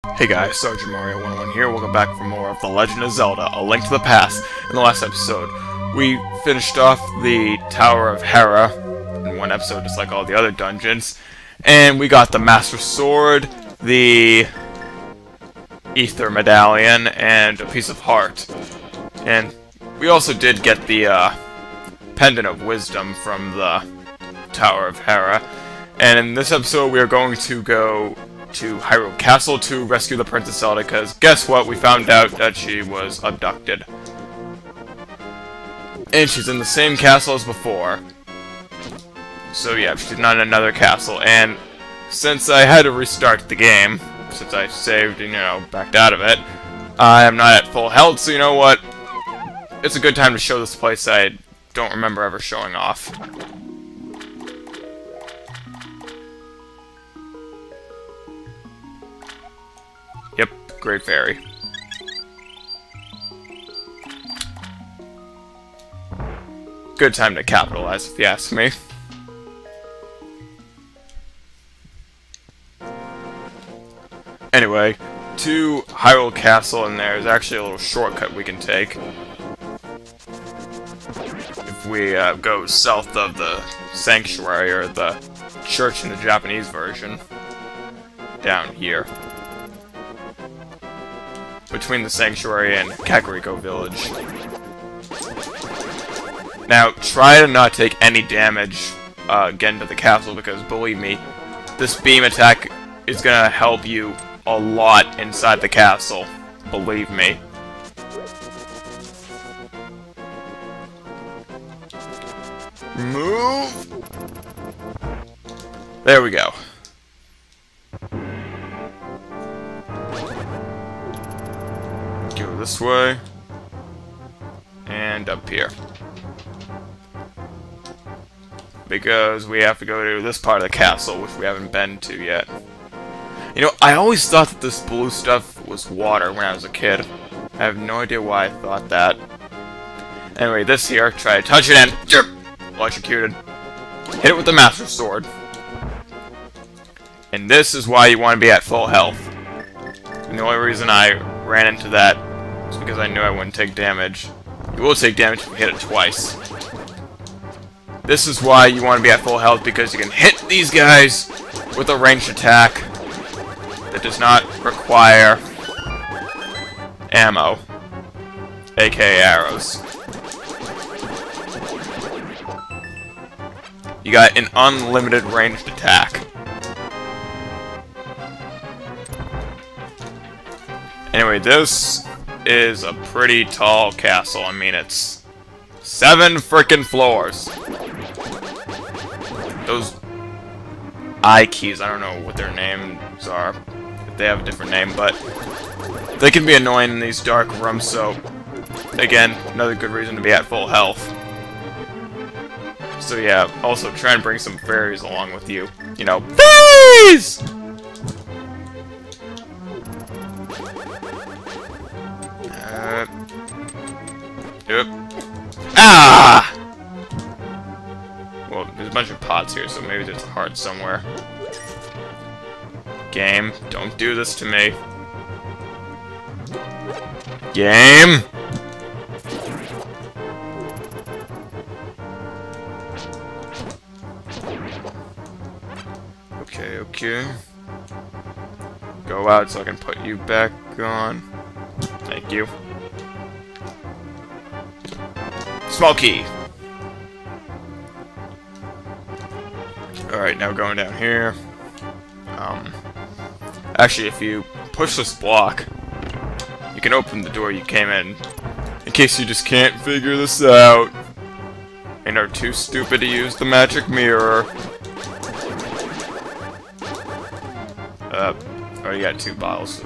Hey guys, Sergeant Mario 101 here. Welcome back for more of The Legend of Zelda, A Link to the Past. In the last episode, we finished off the Tower of Hera in one episode, just like all the other dungeons. And we got the Master Sword, the Ether Medallion, and a piece of heart. And we also did get the Pendant of Wisdom from the Tower of Hera. And in this episode, we are going to go to Hyrule Castle to rescue the Princess Zelda, because guess what? We found out that she was abducted. And she's in the same castle as before. So yeah, she's not in another castle. And since I had to restart the game, since I saved and, backed out of it, I am not at full health, so you know what? It's a good time to show this place I don't remember ever showing off. Yep, Great Fairy. Good time to capitalize, if you ask me. Anyway, to Hyrule Castle, and there's actually a little shortcut we can take. If we go south of the sanctuary, or the church in the Japanese version. Down here. Between the sanctuary and Kakariko Village. Now, try to not take any damage getting to the castle, because believe me, this beam attack is gonna help you a lot inside the castle. Believe me. Move! There we go. Go this way. And up here. Because we have to go to this part of the castle, which we haven't been to yet. You know, I always thought that this blue stuff was water when I was a kid. I have no idea why I thought that. Anyway, this here, try to touch it and electrocuted. Hit it with the Master Sword. And this is why you want to be at full health. And the only reason I ran into that was because I knew I wouldn't take damage. You will take damage if you hit it twice. This is why you want to be at full health, because you can hit these guys with a ranged attack that does not require ammo, aka arrows. You got an unlimited ranged attack. Anyway, this is a pretty tall castle. I mean, it's 7 frickin' floors. Those eye keys, I don't know what their names are, if they have a different name, but they can be annoying in these dark rooms, so again, another good reason to be at full health. So yeah, also try and bring some fairies along with you. You know, fairies! Yep. Ah! Well, there's a bunch of pots here, so maybe there's a heart somewhere. Game, don't do this to me. Game! Okay. Go out so I can put you back on. Thank you. Small key! Alright, now going down here. Actually, if you push this block, you can open the door you came in case you just can't figure this out and are too stupid to use the magic mirror. Already got 2 bottles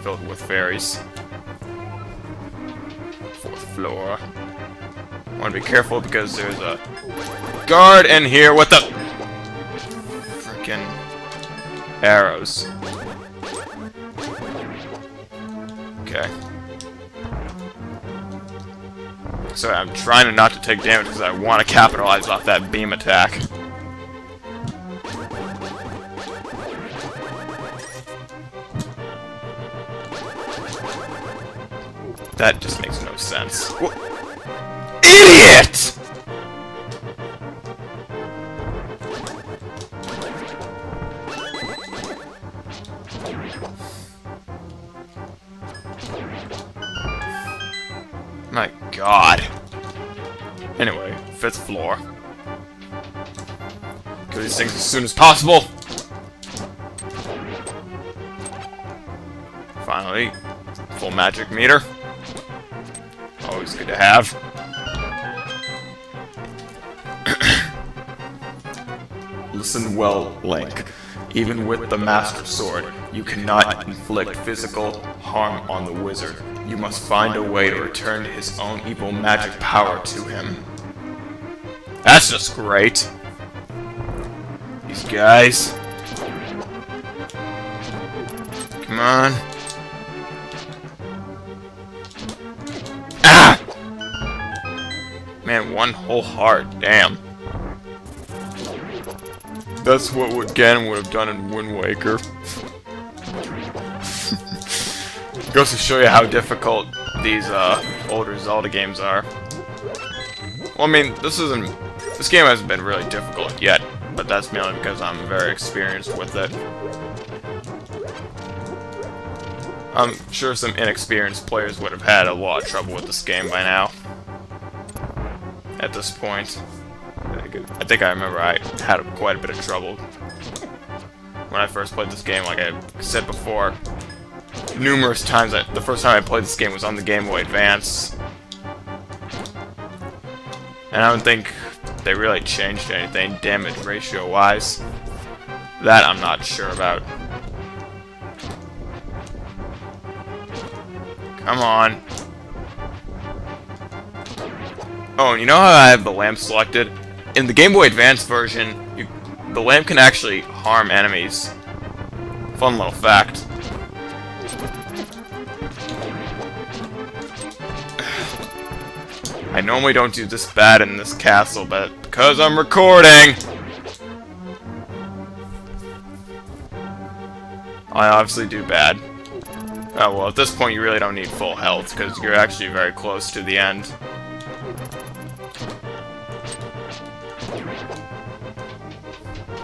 filled with fairies. 4th floor. I want to be careful because there's a guard in here with the frickin' arrows. Okay. So I'm trying not to take damage because I want to capitalize off that beam attack. That just makes no sense. What? Idiot! My god. Anyway, 5th floor. Kill these things as soon as possible. Finally, full magic meter. Always good to have. Listen well, Link. Even with the Master Sword, you cannot inflict physical harm on the wizard. You must find a way to return his own evil magic power to him. That's just great. These guys. Come on. Ah! Man, one whole heart. Damn. That's what Ganon would have done in Wind Waker. Goes to show you how difficult these older Zelda games are. Well, I mean, this game hasn't been really difficult yet, but that's mainly because I'm very experienced with it. I'm sure some inexperienced players would have had a lot of trouble with this game by now. At this point. I think I remember I had quite a bit of trouble when I first played this game. Like I said before, numerous times, the first time I played this game was on the Game Boy Advance. And I don't think they really changed anything damage ratio wise. That I'm not sure about. Come on. Oh, and you know how I have the lamp selected? In the Game Boy Advance version, the lamp can actually harm enemies. Fun little fact. I normally don't do this bad in this castle, but because I'm recording, I obviously do bad. Oh well, at this point you really don't need full health, because you're actually very close to the end.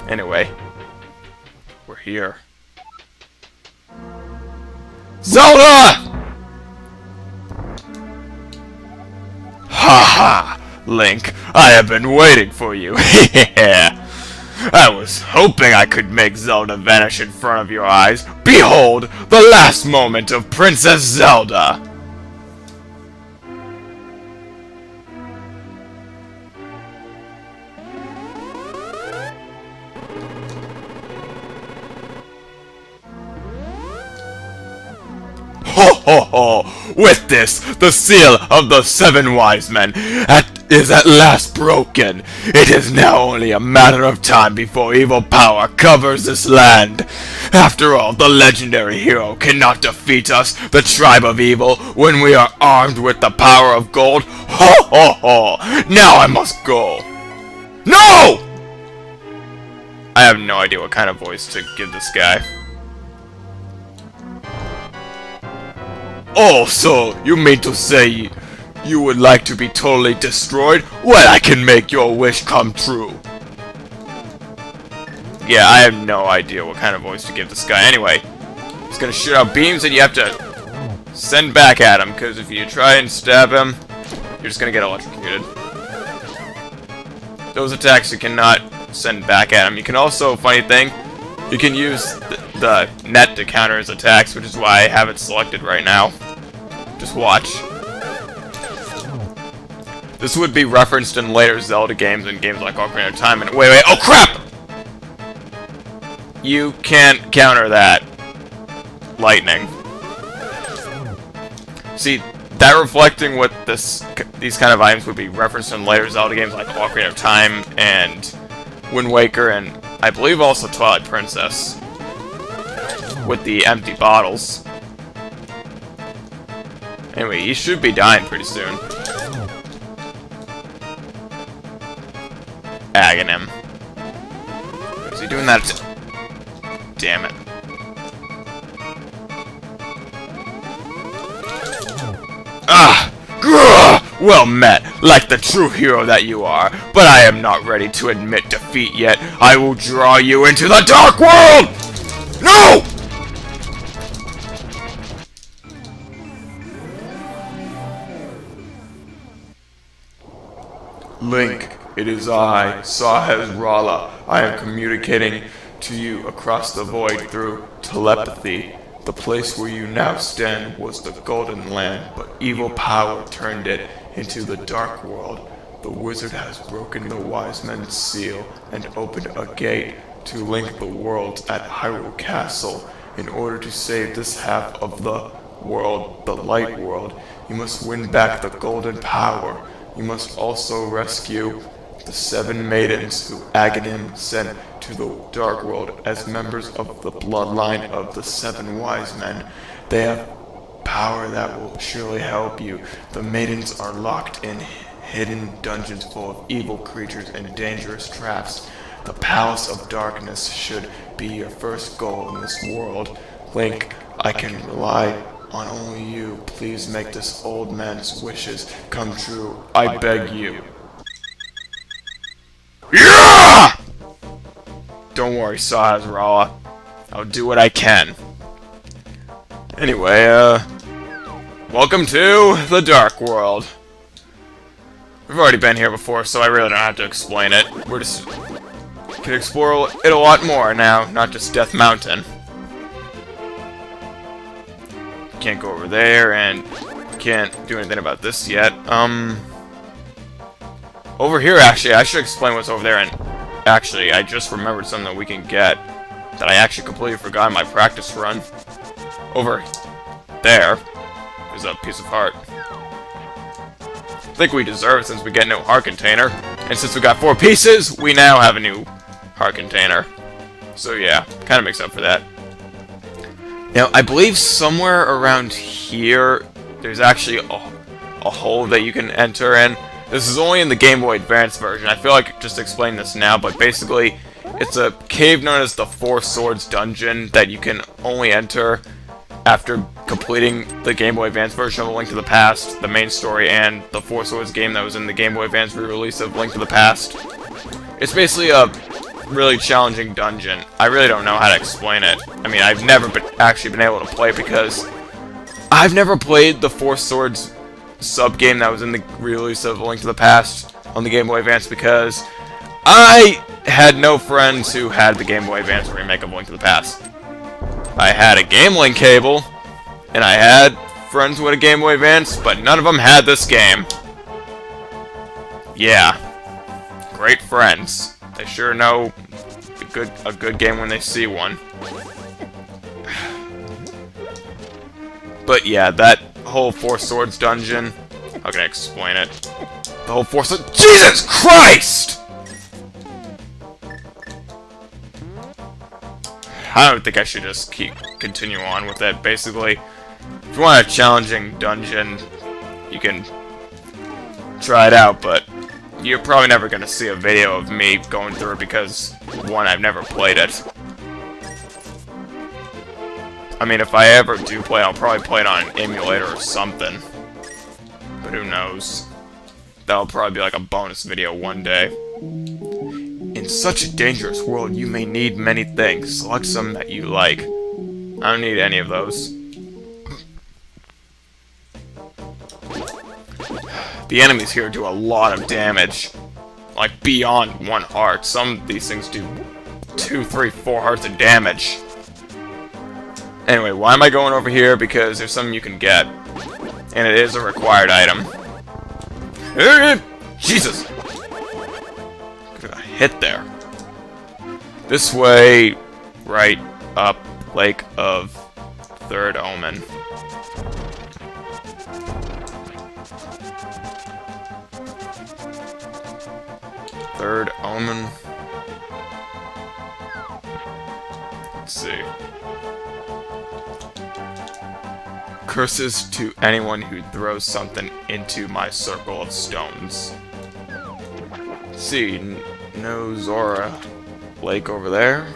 Anyway, we're here. Zelda! Ha! Link, I have been waiting for you. I was hoping I could make Zelda vanish in front of your eyes. Behold, the last moment of Princess Zelda! Ho ho ho! With this, the seal of the 7 wise men is at last broken. It is now only a matter of time before evil power covers this land. After all, the legendary hero cannot defeat us, the tribe of evil, when we are armed with the power of gold. Ho ho ho! Now I must go. No! I have no idea what kind of voice to give this guy. Oh, so you mean to say you would like to be totally destroyed? Well, I can make your wish come true. Yeah, I have no idea what kind of voice to give this guy. Anyway, he's gonna shoot out beams that you have to send back at him, because if you try and stab him, you're just gonna get electrocuted. Those attacks you cannot send back at him. You can also, funny thing, you can use the net to counter his attacks, which is why I have it selected right now. Just watch. This would be referenced in later Zelda games and games like Ocarina of Time. And wait, oh crap! You can't counter that. Lightning. See, that reflecting what these kind of items would be referenced in later Zelda games like Ocarina of Time and Wind Waker and I believe also Twilight Princess. With the empty bottles. Anyway, he should be dying pretty soon. Agahnim. Is he doing that? Damn it. Ah! Grrr! Well met, like the true hero that you are, but I am not ready to admit defeat yet. I will draw you into the Dark World! No! Link, it is I, Sahasrara. I am communicating to you across the void through telepathy. The place where you now stand was the Golden Land, but evil power turned it into the Dark World. The wizard has broken the wise men's seal and opened a gate to link the worlds at Hyrule Castle. In order to save this half of the world, the Light World, you must win back the Golden Power. You must also rescue the 7 maidens who Agahnim sent to the Dark World as members of the bloodline of the 7 wise men. They have power that will surely help you. The maidens are locked in hidden dungeons full of evil creatures and dangerous traps. The Palace of Darkness should be your first goal in this world. Link, I can rely on only you. Please make this old man's wishes come true. I beg you. Yeah! Don't worry, Sahasrara. I'll do what I can. Anyway, welcome to the Dark World. We've already been here before, so I really don't have to explain it. We're just can explore it a lot more now, not just Death Mountain. Can't go over there, and can't do anything about this yet. Over here, actually, I should explain what's over there, and actually, I just remembered something that we can get that I actually completely forgot in my practice run. Over there is a piece of heart. I think we deserve it since we get a new heart container, and since we got 4 pieces, we now have a new heart container. So yeah, kind of makes up for that. Now, I believe somewhere around here, there's actually a hole that you can enter in. This is only in the Game Boy Advance version. I feel like just explaining this now, but basically, it's a cave known as the 4 Swords Dungeon that you can only enter after completing the Game Boy Advance version of A Link to the Past, the main story, and the 4 Swords game that was in the Game Boy Advance re-release of Link to the Past. It's basically a really challenging dungeon. I really don't know how to explain it. I mean, I've never actually been able to play it because I've never played the 4 Swords sub-game that was in the release of A Link to the Past on the Game Boy Advance because I had no friends who had the Game Boy Advance remake of A Link to the Past. I had a Game Link cable, and I had friends with a Game Boy Advance, but none of them had this game. Yeah. Great friends. They sure know a good game when they see one. But yeah, that whole 4 Swords dungeon, how can I explain it? The whole 4 Swords— Jesus Christ! I don't think I should just continue on with it. Basically, if you want a challenging dungeon, you can try it out, but you're probably never going to see a video of me going through it because, 1, I've never played it. I mean, if I ever do play it, I'll probably play it on an emulator or something. But who knows? That'll probably be like a bonus video one day. In such a dangerous world, you may need many things. Select some that you like. I don't need any of those. The enemies here do a lot of damage. Like, beyond 1 heart. Some of these things do 2, 3, 4 hearts of damage. Anyway, why am I going over here? Because there's something you can get. And it is a required item. Jesus! Got hit there. This way, right up Lake of Third Omen. Third Omen. Let's see. Curses to anyone who throws something into my circle of stones. Let's see, no Zora Lake over there.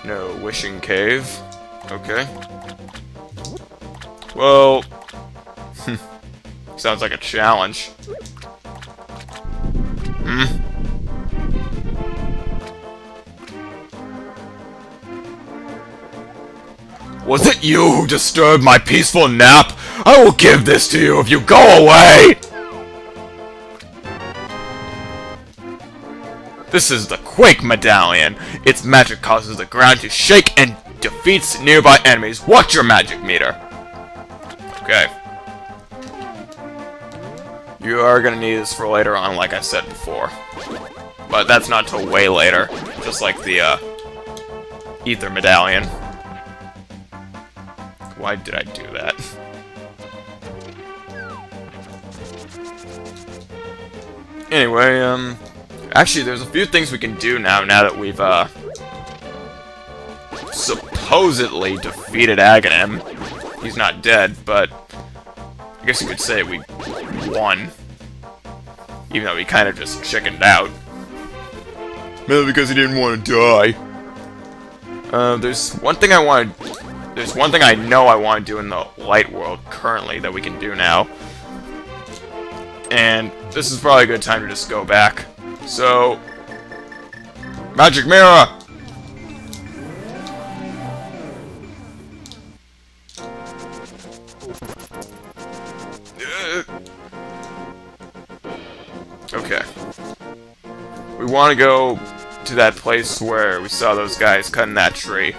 No Wishing Cave. Okay. Well... sounds like a challenge. Was it you who disturbed my peaceful nap? I will give this to you if you go away! This is the Quake Medallion. Its magic causes the ground to shake and defeats nearby enemies. What's your magic meter? Okay. You are gonna need this for later on, like I said before. But that's not till way later. Just like the, Ether Medallion. Why did I do that? Anyway, actually, there's a few things we can do now that we've, supposedly defeated Agahnim. He's not dead, but I guess you could say we won. Even though he kind of just chickened out. Maybe because he didn't want to die. There's one thing I know I want to do in the light world currently that we can do now. And this is probably a good time to just go back. So, Magic Mirror! Okay. We want to go to that place where we saw those guys cutting that tree.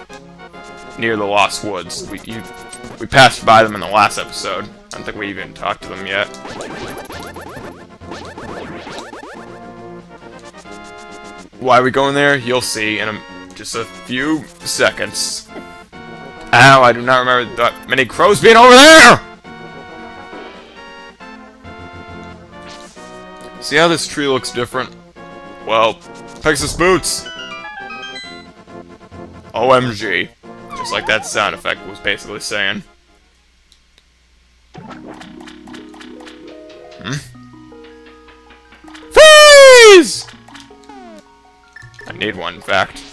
Near the Lost Woods. We passed by them in the last episode. I don't think we even talked to them yet. Why are we going there? You'll see in just a few seconds. Ow, I do not remember that many crows being over there! See how this tree looks different? Well, Pegasus boots! OMG. Just like that sound effect was basically saying. Freeze! I need one, in fact.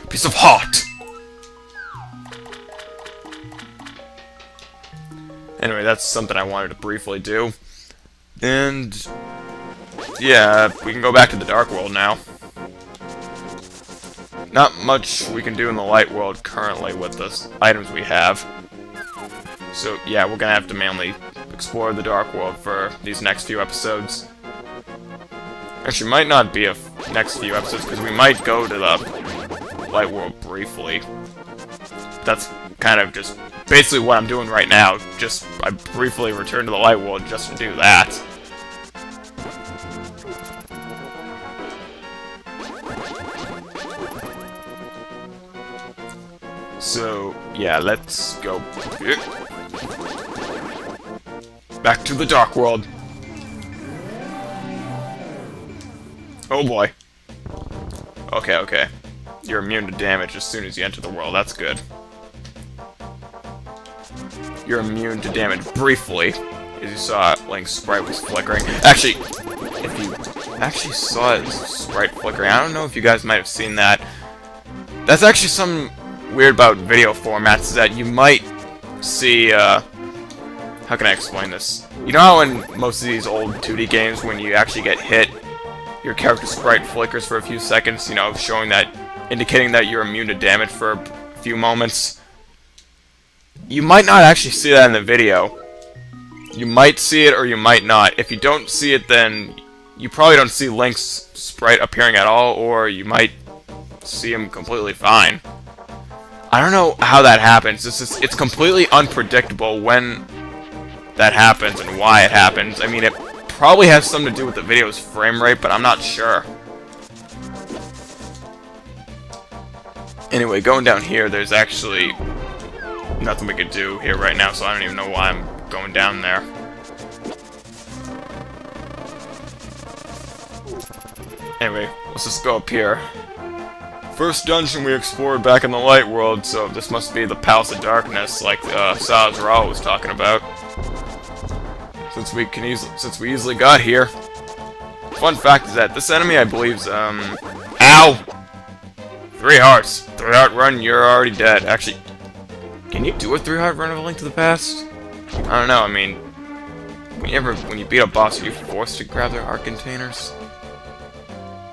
Piece of heart! Anyway, that's something I wanted to briefly do. And... yeah, we can go back to the Dark World now. Not much we can do in the Light World currently with the items we have. So, yeah, we're gonna have to mainly explore the Dark World for these next few episodes. Actually, might not be a next few episodes, because we might go to the Light World briefly. That's kind of just basically what I'm doing right now. Just, I briefly return to the Light World just to do that. So, yeah, let's go back to the Dark World. Oh boy. Okay, okay. You're immune to damage as soon as you enter the world. That's good. You're immune to damage briefly. As you saw, Link's sprite was flickering. Actually, if you actually saw his sprite flickering, I don't know if you guys might have seen that. That's actually some weird about video formats, is that you might see, how can I explain this? You know how in most of these old 2D games, when you actually get hit, your character's sprite flickers for a few seconds, you know, showing that, indicating that you're immune to damage for a few moments? You might not actually see that in the video. You might see it or you might not. If you don't see it, then you probably don't see Link's sprite appearing at all, or you might see him completely fine. I don't know how that happens. It's completely unpredictable when that happens and why it happens. I mean, it probably has something to do with the video's frame rate, but I'm not sure. Anyway, going down here, there's actually nothing we could do here right now, so I don't even know why I'm going down there. Anyway, let's just go up here. First dungeon we explored back in the Light World, so this must be the Palace of Darkness, like Sazral was talking about. Since we easily got here. Fun fact is that this enemy, I believe, is, ow! 3 hearts. 3-heart run, you're already dead. Actually, can you do a 3-heart run of A Link to the Past? I don't know, I mean, when you beat a boss, are you forced to grab their heart containers?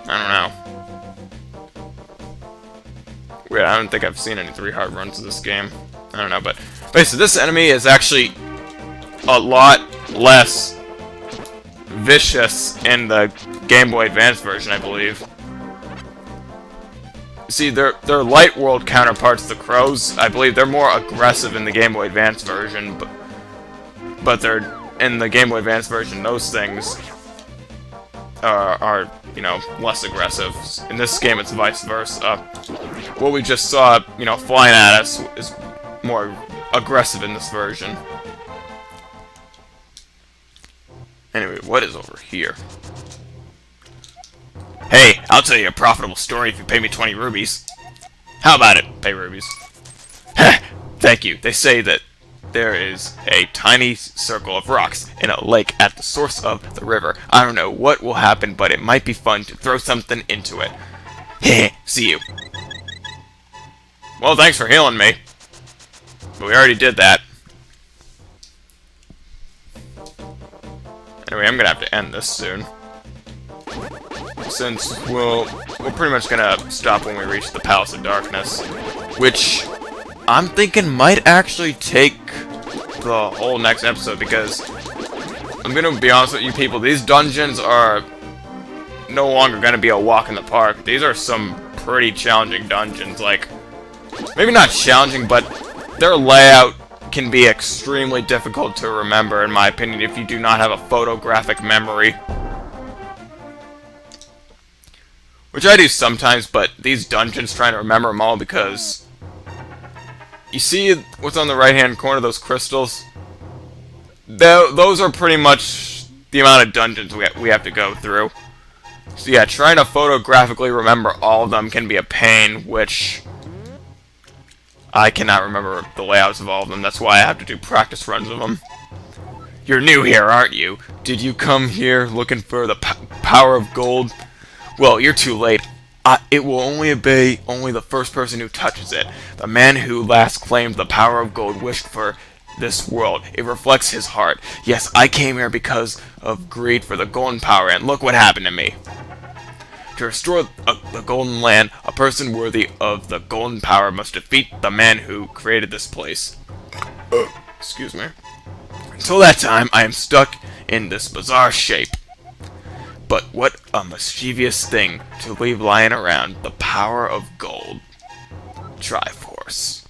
I don't know. Weird, I don't think I've seen any 3-heart runs of this game. I don't know, but basically this enemy is actually a lot less vicious in the Game Boy Advance version, I believe. See, they're light world counterparts, the crows. I believe they're more aggressive in the Game Boy Advance version, but they're in the Game Boy Advance version. Those things are you know, less aggressive. In this game, it's vice versa. What we just saw, you know, flying at us is more aggressive in this version. Anyway, what is over here? Hey, I'll tell you a profitable story if you pay me 20 rubies. How about it? Pay rubies. Thank you. They say that there is a tiny circle of rocks in a lake at the source of the river. I don't know what will happen, but it might be fun to throw something into it. Heh, see you. Well, thanks for healing me. But we already did that. Anyway, I'm gonna have to end this soon. Since we're pretty much gonna stop when we reach the Palace of Darkness, which I'm thinking might actually take the whole next episode, because I'm gonna be honest with you people, these dungeons are no longer gonna be a walk in the park. These are some pretty challenging dungeons. Like, maybe not challenging, but their layout can be extremely difficult to remember, in my opinion, if you do not have a photographic memory. Which I do sometimes, but these dungeons, trying to remember them all, because you see what's on the right-hand corner, those crystals? Those are pretty much the amount of dungeons we have to go through. So yeah, trying to photographically remember all of them can be a pain, which I cannot remember the layouts of all of them. That's why I have to do practice runs of them. You're new here, aren't you? Did you come here looking for the power of gold? Well, you're too late. It will only obey the first person who touches it. The man who last claimed the power of gold wished for this world. It reflects his heart. Yes, I came here because of greed for the golden power, and look what happened to me. To restore the golden land, a person worthy of the golden power must defeat the man who created this place. Excuse me. Until that time, I am stuck in this bizarre shape. But what a mischievous thing to leave lying around. The power of gold. Triforce.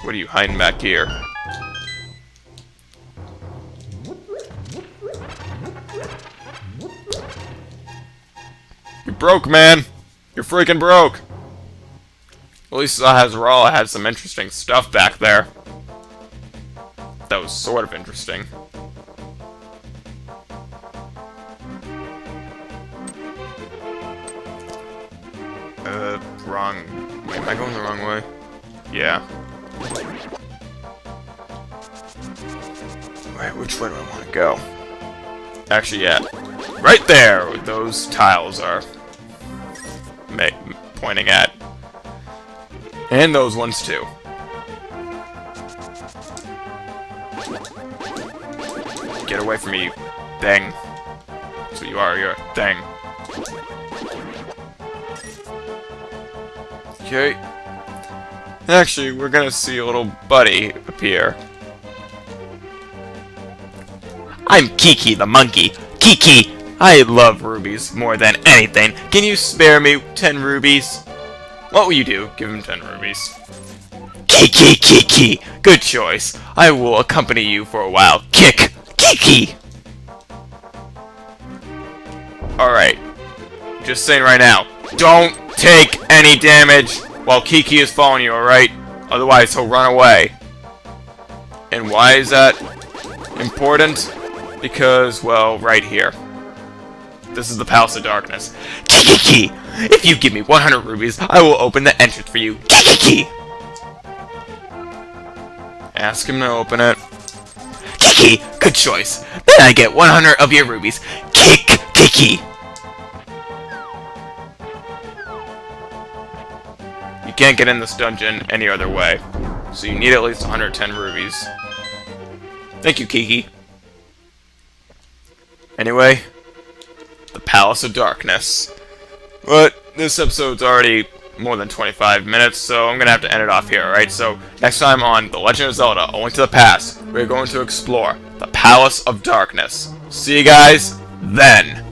What are you hiding back here? You're broke, man. You're freaking broke. At least Azrael had some interesting stuff back there. That was sort of interesting. Wrong. Wait, am I going the wrong way? Yeah. Wait, which way do I want to go? Actually, yeah. Right there! Those tiles are pointing at. And those ones, too. Get away from me, you thing. That's what you are, you're a thing. Okay. Actually, we're gonna see a little buddy appear. I'm Kiki the monkey. Kiki! I love rubies more than anything. Can you spare me 10 rubies? What will you do? Give him 10 rubies. Kiki, Kiki! Good choice. I will accompany you for a while. Kick! Kiki! Alright. Just saying right now, don't take any damage while Kiki is following you, alright? Otherwise, he'll run away. And why is that important? Because, well, right here. This is the Palace of Darkness. Kiki! If you give me 100 rubies, I will open the entrance for you. Kiki! Ask him to open it. Kiki! Good choice. Then I get 100 of your rubies. Kick! Kiki! You can't get in this dungeon any other way. So you need at least 110 rubies. Thank you, Kiki. Anyway, the Palace of Darkness. But this episode's already more than 25 minutes, so I'm gonna have to end it off here, alright? So, next time on The Legend of Zelda, A Link to the Past, we're going to explore the Palace of Darkness. See you guys then!